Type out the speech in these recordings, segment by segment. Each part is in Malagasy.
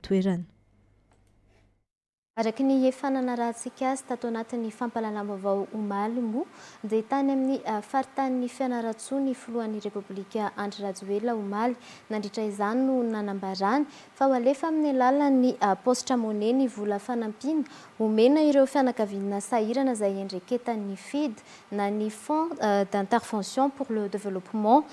toerana. Araky ny efanana rahantsika azy tato anatin'ny fampalalam-baovao omaly moa dia tany amin'ny faritanin'ny Fianarantsoa ny filohan'ny Repoblika Andry Rajoelina omaly nandritra izany no nanambarany fa ho alefa amin'ny alalan'ny postra monnaie ny vola fanampiana omena ireo fianakaviana sahirana izay endreketan'ny FID na ny Fonds d'intervention pour le développement.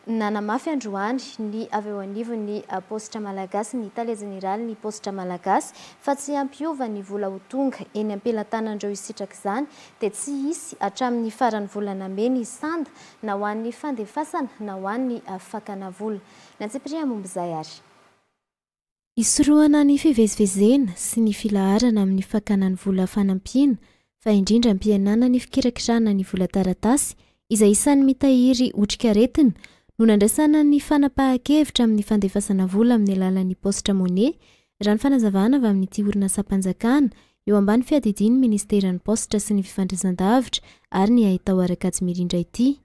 Nanamafy androany ny avy eo anivon'ny postra malagasy ny Italia Generale ny postra malagasy fa tsy ampiova ny vola ho tonga eny ampelantanandreo isitraka izany dia tsy hisy hatramin'ny farany volana May ny sanda na ho an'ny fandefasana na ho an'ny fakana vola. Nantsipria momba izay ary. Isorohana ny fivezivezena sy ny filaharana amin'ny fakanany vola fanampiana fa indrindra ampihenana ny fikirakirana ny vola taratasy izay isan'ny mitahiry otrikaretina no nandraisana ny fanapahan-kevitra amin'ny fandefasana vola amin'ny alalan'ny postra monnaie raha ny fanazavana avy amin'ity orinasa mpanjakana eo ambany fiadidiany ministeran'ny postra sy ny fifandraisan-davitra ary ny ahitao arakajy mirindra ity.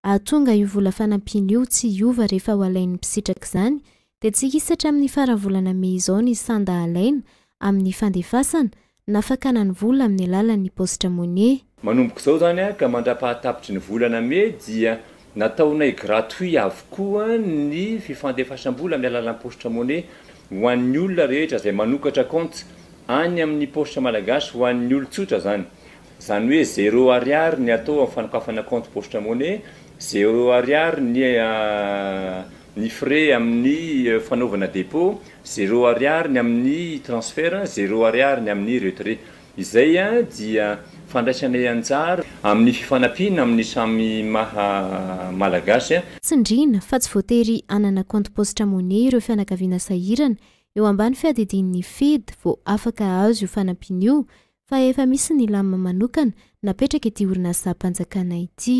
Ahatonga io vola fanampiana io tsy hiova rehefa ho alain'ny mpisitraka izany dia tsy hisatra amin'ny farany volana May izao ny sanda alaina amin'ny fandefasana na fakanany vola amin'ny alalan'ny postra monnaie. Manomboka izao zany ka mandra-pahatapitry ny volana May dia nataonay gratuit avokoa ny fifandefasam-bola amin'ny alalan'ny postra monnaie ho an'ny olona rehetra izay manokatra compte any amin'ny postra malagasy ho an'ny olon-tsotra zany. Zany hoe 0 ariary ny atao amin'ny fanokafana compte postra monnaie, 0 ariary ny frais amin'ny fanaovana dépôt, 0 ariary ny amin'ny transfert, 0 ariary ny amin'ny retrait. Izay dia fandraisanay anjara amin'ny fifanampiana amin'ny samy maha malagasy. Tsindrina fa tsy voatery anana compte postra monnaie ireo fianakaviana sahirana eo ambany fiadidian'ny FID vao afaka azo io fanampiana io fa efa misy ny lamina manokana napetraka ity orinasa mpanjakana ity.